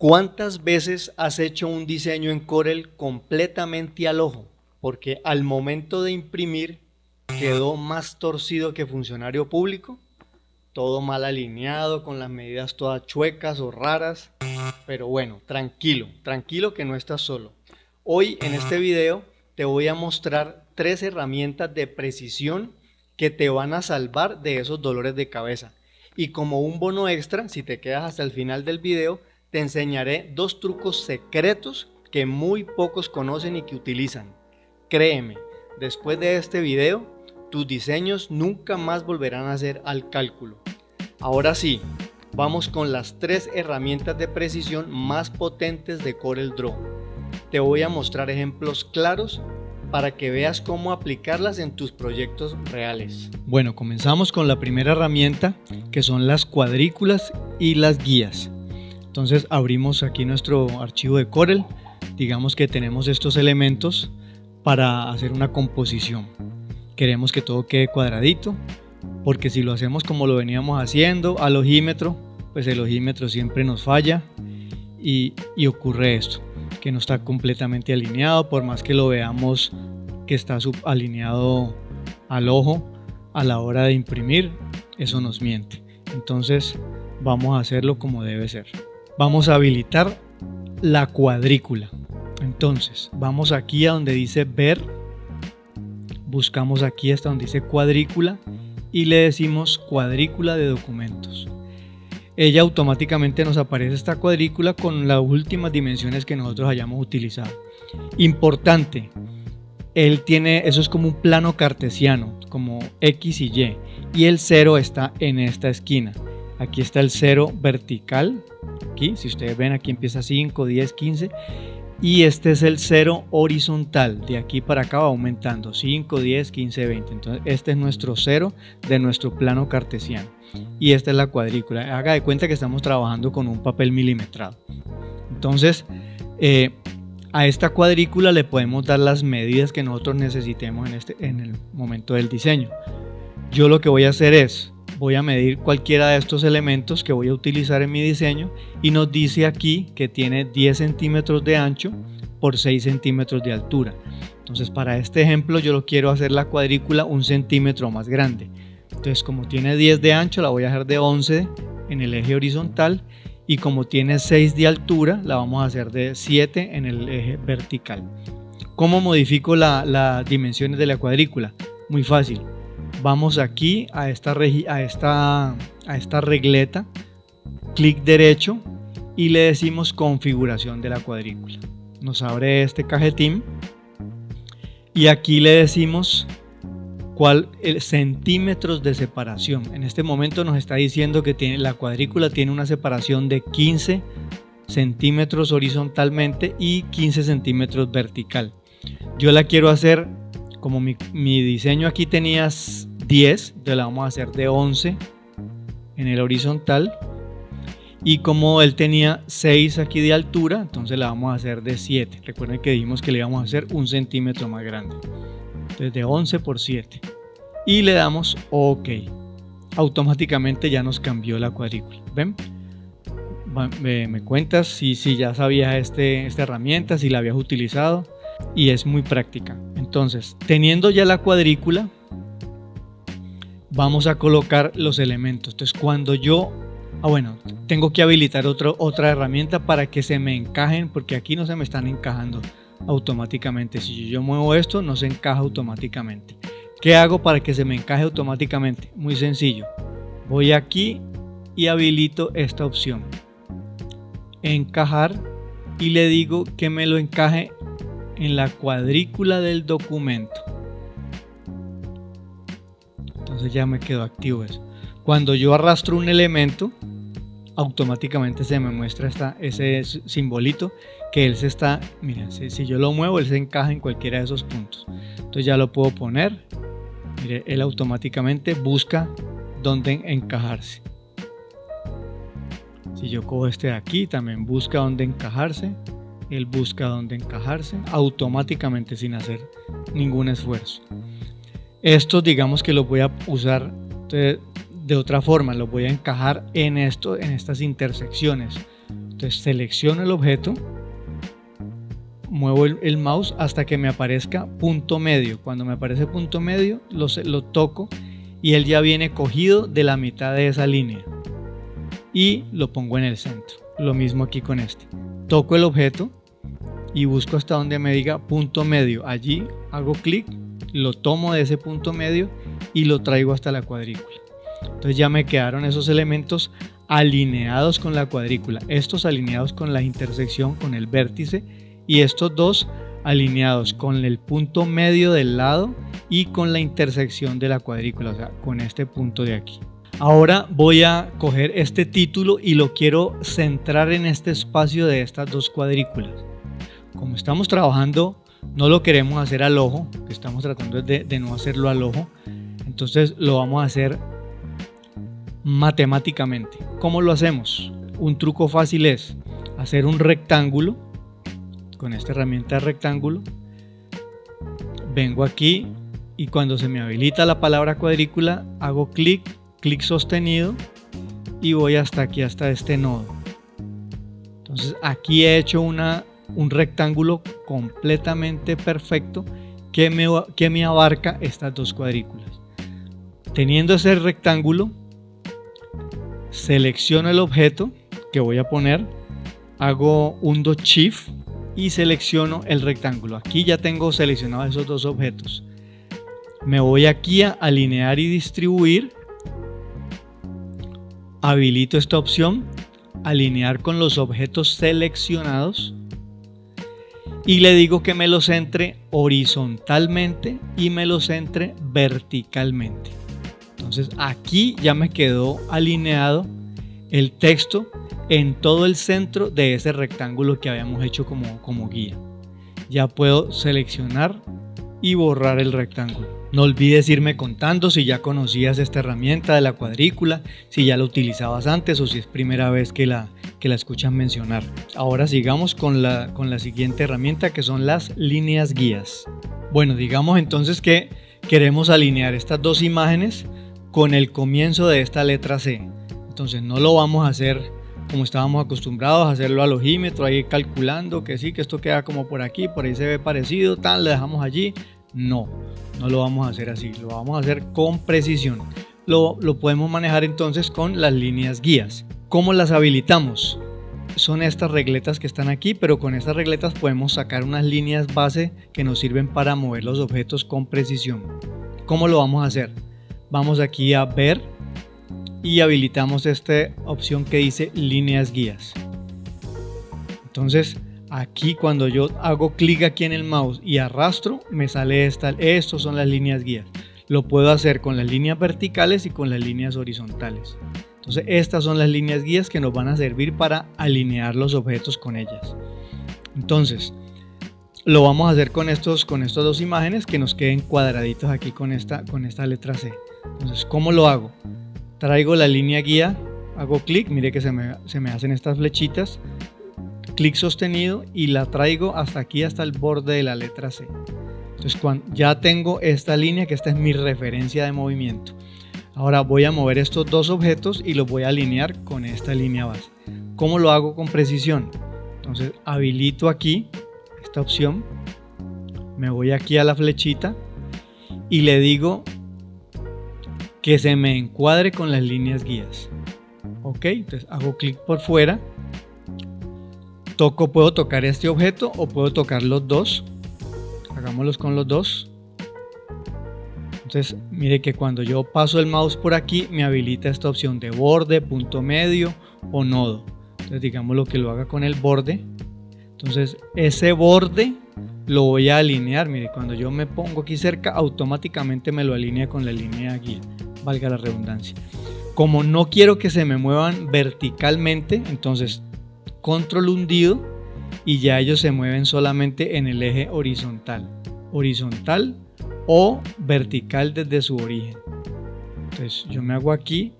¿Cuántas veces has hecho un diseño en Corel completamente al ojo? Porque al momento de imprimir quedó más torcido que funcionario público, todo mal alineado, con las medidas todas chuecas o raras. Pero bueno, tranquilo, tranquilo que no estás solo. Hoy en este video te voy a mostrar 3 herramientas de precisión que te van a salvar de esos dolores de cabeza. Y como un bono extra, si te quedas hasta el final del video, te enseñaré 2 trucos secretos que muy pocos conocen y que utilizan. Créeme, después de este video, tus diseños nunca más volverán a ser al cálculo. Ahora sí, vamos con las 3 herramientas de precisión más potentes de CorelDRAW. Te voy a mostrar ejemplos claros para que veas cómo aplicarlas en tus proyectos reales. Bueno, comenzamos con la primera herramienta, que son las cuadrículas y las guías. Entonces abrimos aquí nuestro archivo de Corel. Digamos que tenemos estos elementos para hacer una composición. Queremos que todo quede cuadradito, porque si lo hacemos como lo veníamos haciendo al ojímetro, pues el ojímetro siempre nos falla y ocurre esto, que no está completamente alineado. Por más que lo veamos que está subalineado al ojo, a la hora de imprimir, eso nos miente. Entonces vamos a hacerlo como debe ser. Vamos a habilitar la cuadrícula. Entonces vamos aquí a donde dice ver, buscamos aquí hasta donde dice cuadrícula y le decimos cuadrícula de documentos. Ella automáticamente nos aparece esta cuadrícula con las últimas dimensiones que nosotros hayamos utilizado. Importante, eso es como un plano cartesiano, como X y Y el 0 está en esta esquina. Aquí está el 0 vertical, aquí, si ustedes ven, aquí empieza 5, 10, 15, y este es el 0 horizontal, de aquí para acá va aumentando, 5, 10, 15, 20, entonces este es nuestro 0 de nuestro plano cartesiano, y esta es la cuadrícula. Haga de cuenta que estamos trabajando con un papel milimetrado. Entonces a esta cuadrícula le podemos dar las medidas que nosotros necesitemos en el momento del diseño. Yo lo que voy a hacer es, voy a medir cualquiera de estos elementos que voy a utilizar en mi diseño y nos dice aquí que tiene 10 centímetros de ancho por 6 centímetros de altura. Entonces para este ejemplo yo lo quiero hacer la cuadrícula 1 centímetro más grande. Entonces como tiene 10 de ancho la voy a hacer de 11 en el eje horizontal, y como tiene 6 de altura la vamos a hacer de 7 en el eje vertical. ¿Cómo modifico las dimensiones de la cuadrícula? Muy fácil. Vamos aquí a esta regleta, clic derecho y le decimos configuración de la cuadrícula. Nos abre este cajetín y aquí le decimos centímetros de separación. En este momento nos está diciendo que la cuadrícula tiene una separación de 15 centímetros horizontalmente y 15 centímetros vertical. Yo la quiero hacer, como mi diseño aquí tenía 10, entonces la vamos a hacer de 11 en el horizontal, y como él tenía 6 aquí de altura, entonces la vamos a hacer de 7. Recuerden que dijimos que le íbamos a hacer 1 centímetro más grande, entonces de 11 por 7 y le damos OK. Automáticamente ya nos cambió la cuadrícula. ¿Ven? Me cuentas si ya sabías esta herramienta, si la habías utilizado, y es muy práctica. Entonces, teniendo ya la cuadrícula, vamos a colocar los elementos. Entonces cuando yo tengo que habilitar otra herramienta para que se me encajen, porque aquí no se me están encajando automáticamente. Si yo muevo esto, no se encaja automáticamente. ¿Qué hago para que se me encaje automáticamente? Muy sencillo. Voy aquí y habilito esta opción, encajar, y le digo que me lo encaje en la cuadrícula del documento. Entonces ya me quedó activo eso. Cuando yo arrastro un elemento, automáticamente se me muestra ese simbolito que él se está, mira, si yo lo muevo, él se encaja en cualquiera de esos puntos. Entonces ya lo puedo poner. Mire, él automáticamente busca dónde encajarse. Si yo cojo este de aquí, también busca dónde encajarse. Él busca dónde encajarse automáticamente sin hacer ningún esfuerzo. Estos, digamos que los voy a usar de otra forma, los voy a encajar en estas intersecciones. Entonces Entonces selecciono el objeto, muevo el mouse hasta que me aparezca punto medio. Cuando me aparece punto medio lo toco y él ya viene cogido de la mitad de esa línea y lo pongo en el centro. Lo mismo aquí con este. Toco el objeto y busco hasta donde me diga punto medio. Allí hago clic, lo tomo de ese punto medio y lo traigo hasta la cuadrícula. Entonces ya me quedaron esos elementos alineados con la cuadrícula, estos alineados con la intersección, con el vértice, y estos dos alineados con el punto medio del lado y con la intersección de la cuadrícula, o sea, con este punto de aquí. Ahora voy a coger este título y lo quiero centrar en este espacio de estas dos cuadrículas. Como estamos trabajando, no lo queremos hacer al ojo, estamos tratando de no hacerlo al ojo, entonces lo vamos a hacer matemáticamente. ¿Cómo lo hacemos? Un truco fácil es hacer un rectángulo con esta herramienta de rectángulo. Vengo aquí y cuando se me habilita la palabra cuadrícula hago clic sostenido y voy hasta aquí, hasta este nodo. Entonces aquí he hecho un rectángulo completamente perfecto que me abarca estas dos cuadrículas. Teniendo ese rectángulo, selecciono el objeto que voy a poner, hago un Shift y selecciono el rectángulo. Aquí ya tengo seleccionados esos dos objetos. Me voy aquí a alinear y distribuir, habilito esta opción, alinear con los objetos seleccionados y le digo que me los centre horizontalmente y me los centre verticalmente. Entonces aquí ya me quedó alineado el texto en todo el centro de ese rectángulo que habíamos hecho como guía. Ya puedo seleccionar y borrar el rectángulo. No olvides irme contando si ya conocías esta herramienta de la cuadrícula, si ya la utilizabas antes o si es primera vez que la escuchan mencionar. Ahora sigamos con la siguiente herramienta, que son las líneas guías. Bueno, digamos entonces que queremos alinear estas dos imágenes con el comienzo de esta letra C. Entonces no lo vamos a hacer como estábamos acostumbrados a hacerlo al ojímetro, ahí calculando que sí, que esto queda como por aquí, por ahí se ve parecido, tal, le dejamos allí. No lo vamos a hacer así, lo vamos a hacer con precisión. Lo podemos manejar entonces con las líneas guías. ¿Cómo las habilitamos? Son estas regletas que están aquí, pero con estas regletas podemos sacar unas líneas base que nos sirven para mover los objetos con precisión. ¿Cómo lo vamos a hacer? Vamos aquí a ver y habilitamos esta opción que dice líneas guías. Entonces aquí cuando yo hago clic aquí en el mouse y arrastro, me sale estos son las líneas guías. Lo puedo hacer con las líneas verticales y con las líneas horizontales. Entonces estas son las líneas guías que nos van a servir para alinear los objetos con ellas. Entonces lo vamos a hacer con estas dos imágenes que nos queden cuadraditos aquí con esta letra C. Entonces, ¿cómo lo hago? Traigo la línea guía, hago clic, mire que se me hacen estas flechitas, clic sostenido y la traigo hasta aquí, hasta el borde de la letra C. Entonces ya tengo esta línea, que esta es mi referencia de movimiento. Ahora voy a mover estos dos objetos y los voy a alinear con esta línea base. ¿Cómo lo hago con precisión? Entonces habilito aquí esta opción, me voy aquí a la flechita y le digo que se me encuadre con las líneas guías. Ok, entonces hago clic por fuera, puedo tocar este objeto o puedo tocar los dos. Hagámoslos con los dos. Entonces mire que cuando yo paso el mouse por aquí me habilita esta opción de borde, punto medio o nodo. Entonces digamos que lo haga con el borde. Entonces ese borde lo voy a alinear. Mire, cuando yo me pongo aquí cerca, automáticamente me lo alinea con la línea guía, valga la redundancia. Como no quiero que se me muevan verticalmente, entonces control hundido y ya ellos se mueven solamente en el eje horizontal o vertical desde su origen. Entonces yo me hago aquí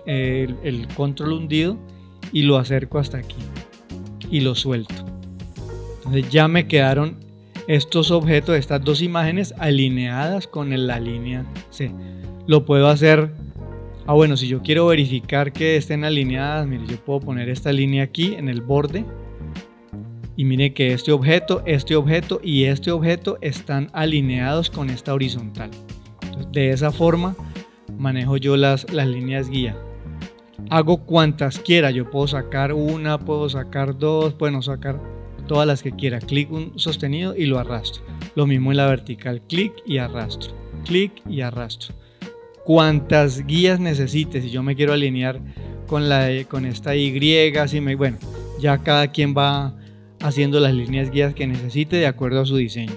el control hundido y lo acerco hasta aquí y lo suelto. Entonces ya me quedaron estos objetos, estas dos imágenes alineadas con la línea C. Lo puedo hacer Bueno, si yo quiero verificar que estén alineadas, mire, yo puedo poner esta línea aquí en el borde y mire que este objeto y este objeto están alineados con esta horizontal. Entonces, de esa forma manejo yo las líneas guía. Hago cuantas quiera, yo puedo sacar una, puedo sacar dos, bueno, sacar todas las que quiera. Clic sostenido y lo arrastro. Lo mismo en la vertical, clic y arrastro, clic y arrastro. Cuantas guías necesite, si yo me quiero alinear con esta Y, bueno, ya cada quien va haciendo las líneas guías que necesite de acuerdo a su diseño.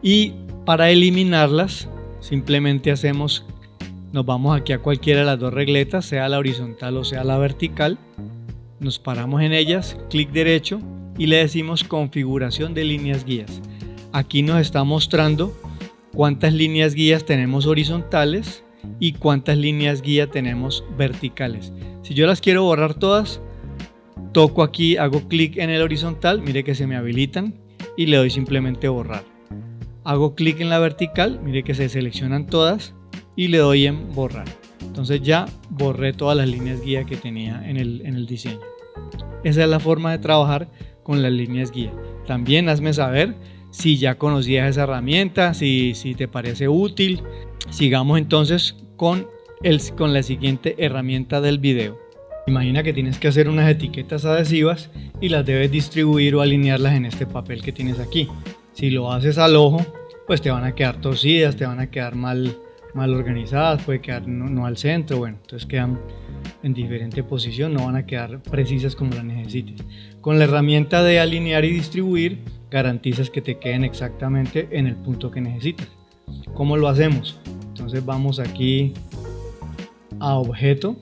Y para eliminarlas, simplemente nos vamos aquí a cualquiera de las dos regletas, sea la horizontal o sea la vertical, nos paramos en ellas, clic derecho y le decimos configuración de líneas guías. Aquí nos está mostrando cuántas líneas guías tenemos horizontales y cuántas líneas guía tenemos verticales. Si yo las quiero borrar todas, toco aquí, hago clic en el horizontal, mire que se me habilitan y le doy simplemente borrar. Hago clic en la vertical, mire que se seleccionan todas y le doy en borrar. Entonces ya borré todas las líneas guía que tenía en el diseño. Esa es la forma de trabajar con las líneas guía. También hazme saber si ya conocías esa herramienta, si te parece útil. Sigamos entonces con la siguiente herramienta del video. Imagina que tienes que hacer unas etiquetas adhesivas y las debes distribuir o alinearlas en este papel que tienes aquí. Si lo haces al ojo, pues te van a quedar torcidas, te van a quedar mal organizadas, puede quedar no al centro, bueno, entonces quedan en diferente posición, no van a quedar precisas como las necesites. Con la herramienta de alinear y distribuir, garantizas que te queden exactamente en el punto que necesitas. ¿Cómo lo hacemos? Entonces vamos aquí a objeto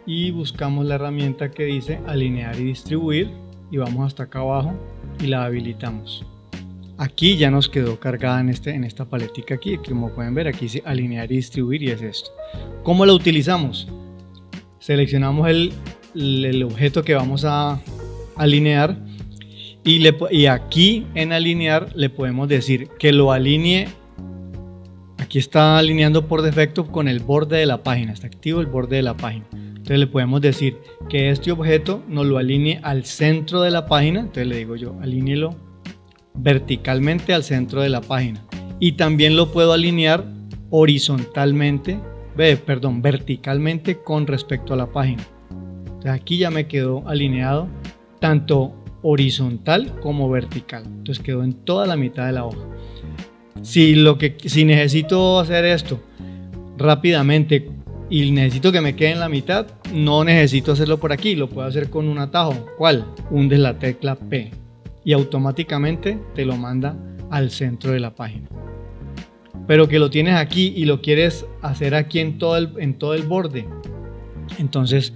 y buscamos la herramienta que dice alinear y distribuir y vamos hasta acá abajo y la habilitamos. Aquí ya nos quedó cargada en esta paletica aquí, como pueden ver aquí dice alinear y distribuir y es esto. ¿Cómo la utilizamos? Seleccionamos el objeto que vamos a alinear y aquí en alinear le podemos decir que lo alinee. Aquí está alineando por defecto con el borde de la página, está activo el borde de la página. Entonces le podemos decir que este objeto nos lo alinee al centro de la página. Entonces le digo yo, alíñelo verticalmente al centro de la página. Y también lo puedo alinear verticalmente con respecto a la página. Entonces aquí ya me quedó alineado tanto horizontal como vertical. Entonces quedó en toda la mitad de la hoja. Si necesito hacer esto rápidamente y necesito que me quede en la mitad, no necesito hacerlo por aquí, lo puedo hacer con un atajo. ¿Cuál? Hundes la tecla P y automáticamente te lo manda al centro de la página. Pero que lo tienes aquí y lo quieres hacer aquí en todo el borde, entonces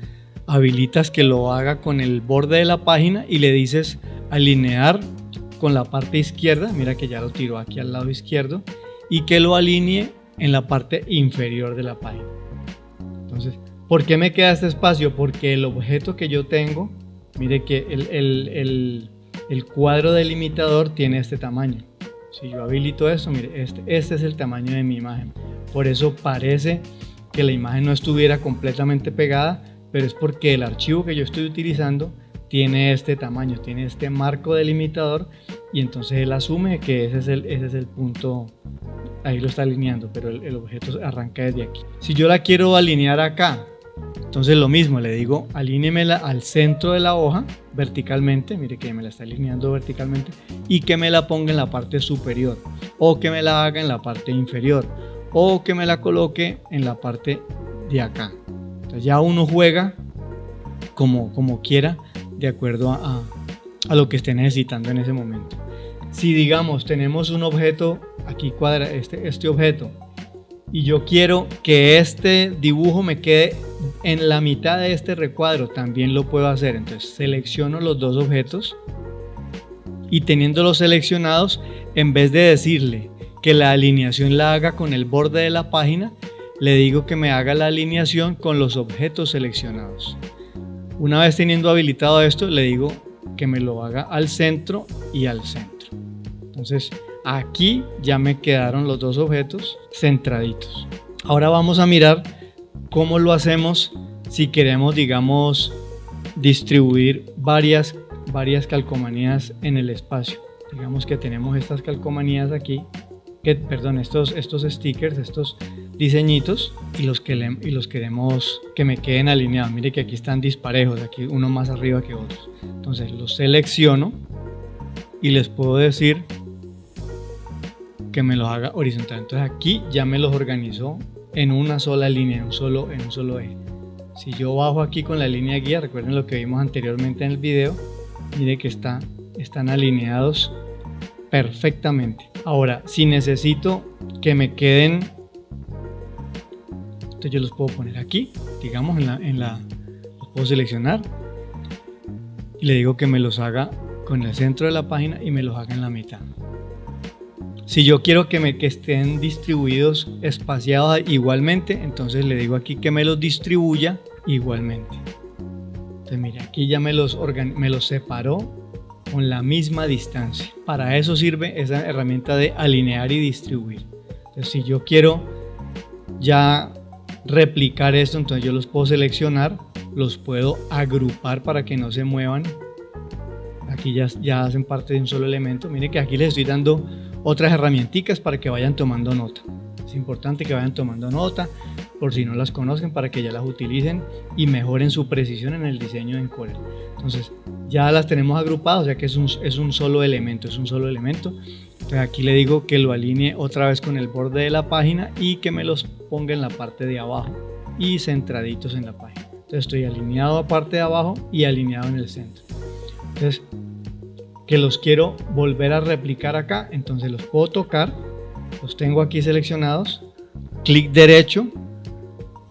habilitas que lo haga con el borde de la página y le dices alinear con la parte izquierda, mira que ya lo tiró aquí al lado izquierdo, y que lo alinee en la parte inferior de la página. Entonces, ¿por qué me queda este espacio? Porque el objeto que yo tengo, mire que el cuadro delimitador tiene este tamaño. Si yo habilito esto, mire, este es el tamaño de mi imagen. Por eso parece que la imagen no estuviera completamente pegada, pero es porque el archivo que yo estoy utilizando tiene este tamaño, tiene este marco delimitador y entonces él asume que ese es el punto, ahí lo está alineando, pero el objeto arranca desde aquí. Si yo la quiero alinear acá, entonces lo mismo, le digo alíñemela al centro de la hoja verticalmente, mire que me la está alineando verticalmente y que me la ponga en la parte superior o que me la haga en la parte inferior o que me la coloque en la parte de acá. Entonces ya uno juega como quiera de acuerdo a lo que esté necesitando en ese momento. Si digamos tenemos un objeto aquí este objeto y yo quiero que este dibujo me quede en la mitad de este recuadro, también lo puedo hacer. Entonces selecciono los dos objetos y teniéndolos seleccionados, en vez de decirle que la alineación la haga con el borde de la página, le digo que me haga la alineación con los objetos seleccionados. Una vez teniendo habilitado esto, le digo que me lo haga al centro y al centro. Entonces aquí ya me quedaron los dos objetos centraditos. Ahora vamos a mirar cómo lo hacemos si queremos, digamos, distribuir varias calcomanías en el espacio. Digamos que tenemos estas calcomanías aquí, estos stickers, estos diseñitos, y los queremos que me queden alineados. Mire que aquí están disparejos, aquí uno más arriba que otros. Entonces los selecciono y les puedo decir que me los haga horizontal. Entonces aquí ya me los organizó en una sola línea, en un solo eje. Si yo bajo aquí con la línea guía, recuerden lo que vimos anteriormente en el video, mire que están alineados perfectamente. Ahora, si necesito que me queden, entonces yo los puedo poner aquí, digamos los puedo seleccionar y le digo que me los haga con el centro de la página y me los haga en la mitad. Si yo quiero que estén distribuidos, espaciados igualmente, entonces le digo aquí que me los distribuya igualmente. Entonces mire, aquí ya me los separó con la misma distancia. Para eso sirve esa herramienta de alinear y distribuir. Entonces si yo quiero ya replicar esto, entonces yo los puedo seleccionar, los puedo agrupar para que no se muevan. Aquí ya hacen parte de un solo elemento. Mire que aquí les estoy dando otras herramienticas para que vayan tomando nota. Es importante que vayan tomando nota por si no las conocen, para que ya las utilicen y mejoren su precisión en el diseño en Corel. Entonces ya las tenemos agrupadas, o sea que es un solo elemento, Entonces aquí le digo que lo alinee otra vez con el borde de la página y que me los ponga en la parte de abajo y centraditos en la página. Entonces estoy alineado a parte de abajo y alineado en el centro. Entonces, que los quiero volver a replicar acá, entonces los puedo tocar, los tengo aquí seleccionados, clic derecho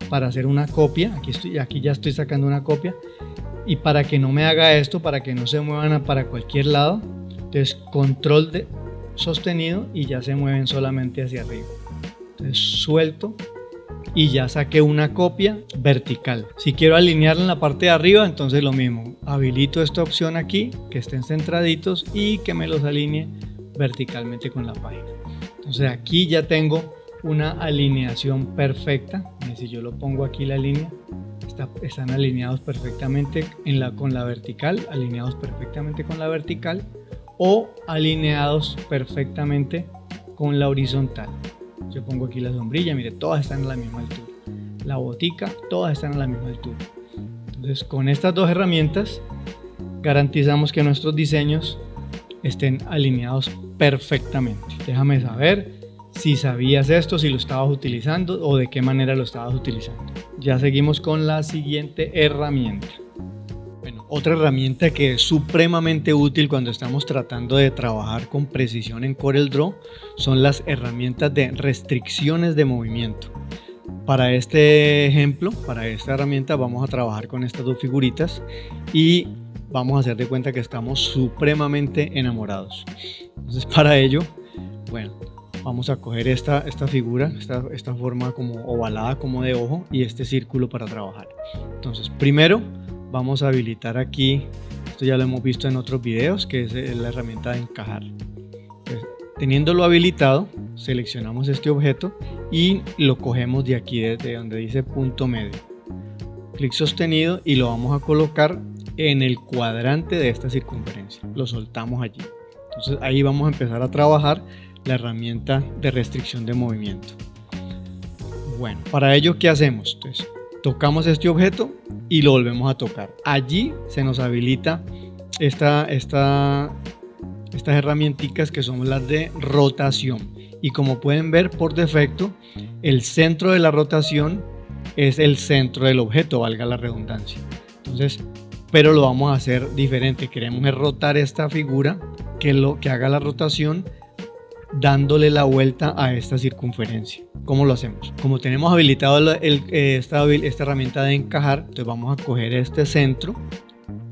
para hacer una copia. Aquí ya estoy sacando una copia, y para que no me haga esto, para que no se muevan para cualquier lado, entonces control sostenido y ya se mueven solamente hacia arriba. Entonces suelto y ya saqué una copia vertical. Si quiero alinearla en la parte de arriba, entonces lo mismo, habilito esta opción aquí, que estén centraditos y que me los alinee verticalmente con la página. Entonces aquí ya tengo una alineación perfecta. Si yo lo pongo aquí, la línea están alineados perfectamente con la vertical, alineados perfectamente con la vertical o alineados perfectamente con la horizontal. Yo pongo aquí la sombrilla, mire, todas están a la misma altura. La botica, todas están a la misma altura. Entonces, con estas dos herramientas garantizamos que nuestros diseños estén alineados perfectamente. Déjame saber si sabías esto, si lo estabas utilizando o de qué manera lo estabas utilizando. Ya seguimos con la siguiente herramienta. Bueno, otra herramienta que es supremamente útil cuando estamos tratando de trabajar con precisión en CorelDRAW son las herramientas de restricciones de movimiento. Para este ejemplo, para esta herramienta, vamos a trabajar con estas dos figuritas y vamos a hacer de cuenta que estamos supremamente enamorados. Entonces, para ello, bueno, vamos a coger esta figura, esta forma como ovalada, como de ojo, y este círculo para trabajar. Entonces, primero vamos a habilitar aquí, esto ya lo hemos visto en otros videos, que es la herramienta de encajar. Entonces, teniéndolo habilitado, seleccionamos este objeto y lo cogemos de aquí, desde donde dice punto medio. Clic sostenido y lo vamos a colocar en el cuadrante de esta circunferencia. Lo soltamos allí. Entonces ahí vamos a empezar a trabajar la herramienta de restricción de movimiento. Bueno, para ello, ¿qué hacemos? Entonces, tocamos este objeto y lo volvemos a tocar. Allí se nos habilita estas herramientas que son las de rotación. Y como pueden ver, por defecto, el centro de la rotación es el centro del objeto, valga la redundancia. Entonces, pero lo vamos a hacer diferente. Queremos rotar esta figura, que haga la rotación dándole la vuelta a esta circunferencia. ¿Cómo lo hacemos? Como tenemos habilitado esta herramienta de encajar, entonces vamos a coger este centro,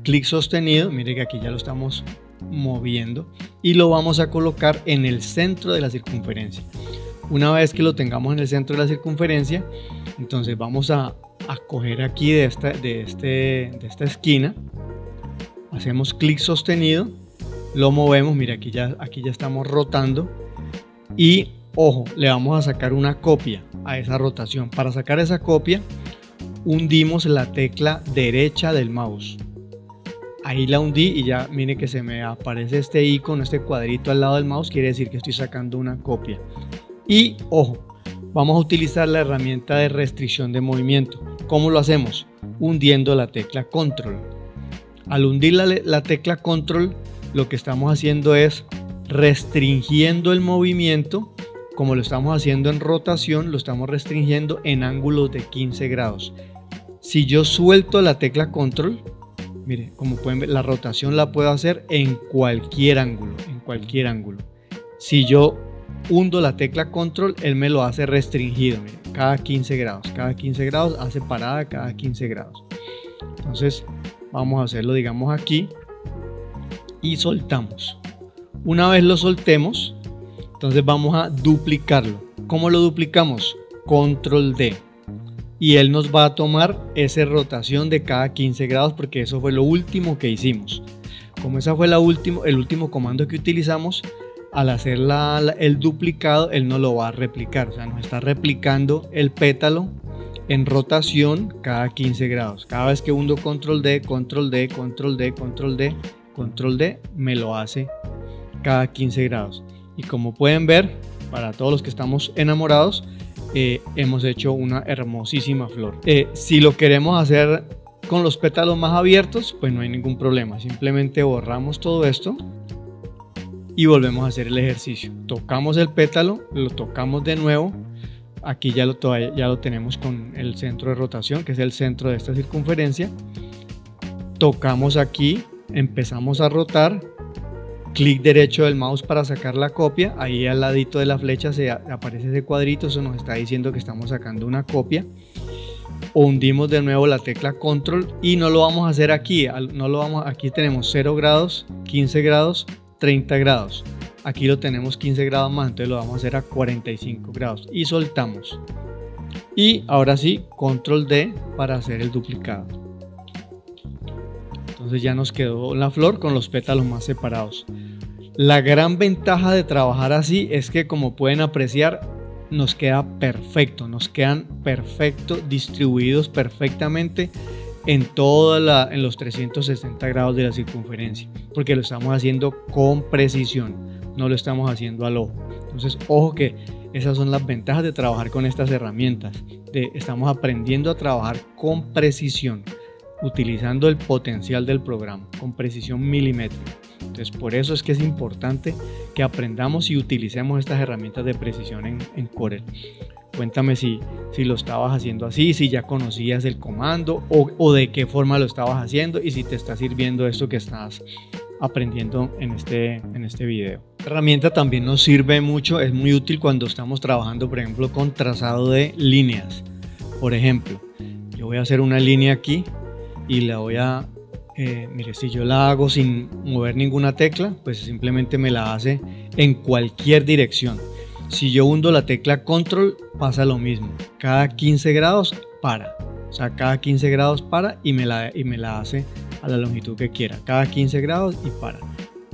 clic sostenido, mire que aquí ya lo estamos moviendo, y lo vamos a colocar en el centro de la circunferencia. Una vez que lo tengamos en el centro de la circunferencia, entonces vamos a coger aquí de esta esquina, hacemos clic sostenido, lo movemos, mira aquí ya estamos rotando y ojo, le vamos a sacar una copia a esa rotación. Para sacar esa copia, hundimos la tecla derecha del mouse. Ahí la hundí y ya mire que se me aparece este icono, este cuadrito al lado del mouse, quiere decir que estoy sacando una copia. Y ojo, vamos a utilizar la herramienta de restricción de movimiento. ¿Cómo lo hacemos? Hundiendo la tecla control. Al hundir la tecla control, lo que estamos haciendo es restringiendo el movimiento. Como lo estamos haciendo en rotación, lo estamos restringiendo en ángulos de 15 grados. Si yo suelto la tecla control, mire, como pueden ver, la rotación la puedo hacer en cualquier ángulo, Si yo hundo la tecla control, él me lo hace restringido, mire, cada 15 grados hace parada cada 15 grados. Entonces vamos a hacerlo, digamos, aquí y soltamos. Una vez lo soltemos, entonces vamos a duplicarlo. ¿Cómo lo duplicamos? Control D. Y él nos va a tomar esa rotación de cada 15 grados porque eso fue lo último que hicimos. Como esa fue el último comando que utilizamos, al hacer el duplicado, él no lo va a replicar. O sea, nos está replicando el pétalo en rotación cada 15 grados. Cada vez que hundo control D, control D, control D, control D, control D, me lo hace cada 15 grados. Y como pueden ver, para todos los que estamos enamorados, hemos hecho una hermosísima flor. Si lo queremos hacer con los pétalos más abiertos, pues no hay ningún problema. Simplemente borramos todo esto y volvemos a hacer el ejercicio. Tocamos el pétalo, lo tocamos de nuevo. Aquí ya lo tenemos con el centro de rotación, que es el centro de esta circunferencia. Tocamos aquí, empezamos a rotar. Clic derecho del mouse para sacar la copia. Ahí al ladito de la flecha se aparece ese cuadrito, eso nos está diciendo que estamos sacando una copia. Hundimos de nuevo la tecla control y no lo vamos a hacer aquí. Aquí tenemos 0 grados, 15 grados, 30 grados. Aquí lo tenemos 15 grados más, entonces lo vamos a hacer a 45 grados y soltamos. Y ahora sí, control D para hacer el duplicado. Entonces ya nos quedó la flor con los pétalos más separados. La gran ventaja de trabajar así es que, como pueden apreciar, nos queda perfecto, nos quedan perfectos, distribuidos perfectamente en los 360 grados de la circunferencia, porque lo estamos haciendo con precisión, no lo estamos haciendo al ojo. Entonces, ojo, que esas son las ventajas de trabajar con estas herramientas. Estamos aprendiendo a trabajar con precisión, utilizando el potencial del programa, con precisión milimétrica. Entonces, por eso es que es importante que aprendamos y utilicemos estas herramientas de precisión en Corel. Cuéntame si lo estabas haciendo así, si ya conocías el comando o de qué forma lo estabas haciendo, y si te está sirviendo esto que estás aprendiendo en este video. La herramienta también nos sirve mucho, es muy útil cuando estamos trabajando, por ejemplo, con trazado de líneas. Por ejemplo, yo voy a hacer una línea aquí y la voy a, mire, si yo la hago sin mover ninguna tecla, pues simplemente me la hace en cualquier dirección. Si yo hundo la tecla control, pasa lo mismo. Cada 15 grados para. O sea, cada 15 grados para y me la hace a la longitud que quiera. Cada 15 grados y para.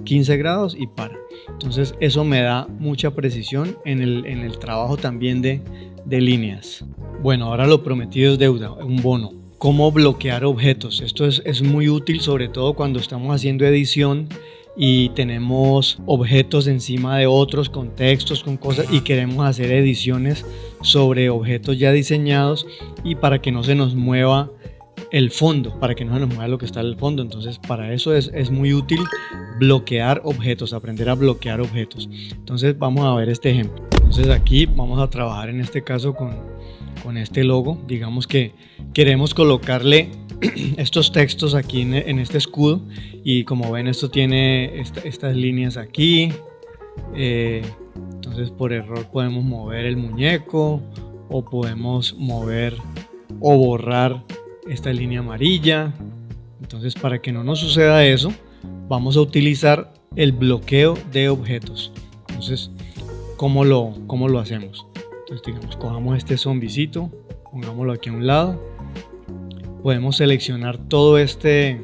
15 grados y para. Entonces eso me da mucha precisión en el trabajo también de líneas. Bueno, ahora lo prometido es deuda, un bono. Cómo bloquear objetos. Esto es muy útil, sobre todo cuando estamos haciendo edición y tenemos objetos encima de otros, con textos, con cosas, y queremos hacer ediciones sobre objetos ya diseñados, y para que no se nos mueva el fondo, para que no se nos mueva lo que está en el fondo. Entonces, para eso es muy útil bloquear objetos, aprender a bloquear objetos. Entonces vamos a ver este ejemplo. Entonces aquí vamos a trabajar en este caso con este logo. Digamos que queremos colocarle estos textos aquí en este escudo, y como ven, esto tiene estas líneas aquí. Entonces por error podemos mover el muñeco, o podemos mover o borrar esta línea amarilla. Entonces, para que no nos suceda eso, vamos a utilizar el bloqueo de objetos. Entonces, ¿cómo lo hacemos? Entonces, digamos, cojamos este zombicito, pongámoslo aquí a un lado. Podemos seleccionar todo este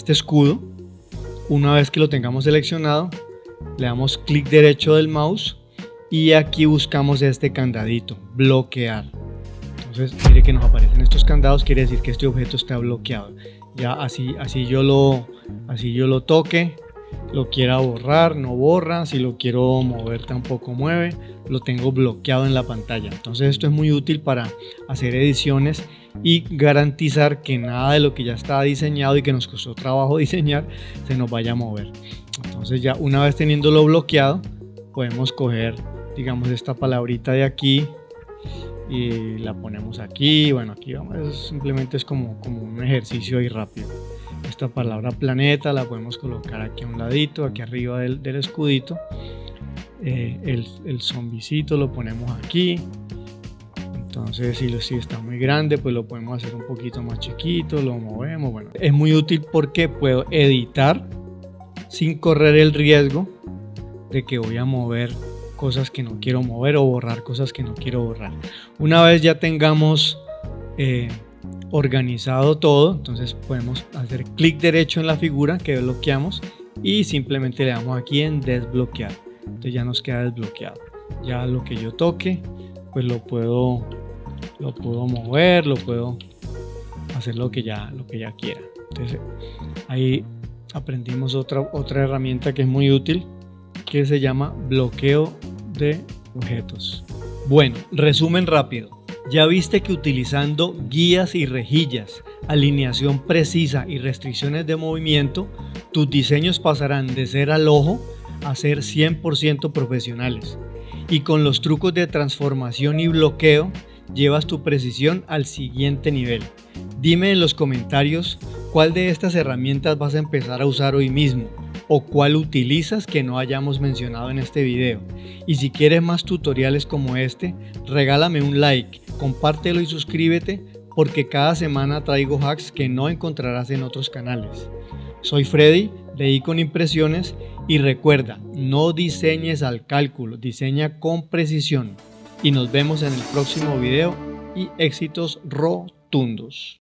escudo. Una vez que lo tengamos seleccionado, le damos clic derecho del mouse y aquí buscamos este candadito, bloquear. Entonces mire que nos aparecen estos candados, quiere decir que este objeto está bloqueado. Ya así yo lo toque, lo quiera borrar, no borra, si lo quiero mover tampoco mueve, lo tengo bloqueado en la pantalla. Entonces esto es muy útil para hacer ediciones y garantizar que nada de lo que ya está diseñado y que nos costó trabajo diseñar se nos vaya a mover. Entonces ya una vez teniéndolo bloqueado, podemos coger, digamos, esta palabrita de aquí y la ponemos aquí. Bueno, aquí vamos, simplemente es como un ejercicio ahí rápido. Esta palabra planeta la podemos colocar aquí a un ladito, aquí arriba del escudito. El zombicito lo ponemos aquí. Entonces si está muy grande, pues lo podemos hacer un poquito más chiquito, lo movemos. Bueno, es muy útil porque puedo editar sin correr el riesgo de que voy a mover cosas que no quiero mover o borrar cosas que no quiero borrar. Una vez ya tengamos organizado todo, entonces podemos hacer clic derecho en la figura que bloqueamos y simplemente le damos aquí en desbloquear. Entonces ya nos queda desbloqueado. Ya lo que yo toque, pues lo puedo mover, lo puedo hacer lo que ya quiera. Entonces ahí aprendimos otra herramienta que es muy útil, que se llama bloqueo de objetos. Bueno, resumen rápido. Ya viste que utilizando guías y rejillas, alineación precisa y restricciones de movimiento, tus diseños pasarán de ser al ojo a ser 100% profesionales. Y con los trucos de transformación y bloqueo, llevas tu precisión al siguiente nivel. Dime en los comentarios cuál de estas herramientas vas a empezar a usar hoy mismo o cuál utilizas que no hayamos mencionado en este video. Y si quieres más tutoriales como este, regálame un like, compártelo y suscríbete porque cada semana traigo hacks que no encontrarás en otros canales. Soy Freddy de Icon Impresiones y recuerda, no diseñes al cálculo, diseña con precisión. Y nos vemos en el próximo video y éxitos rotundos.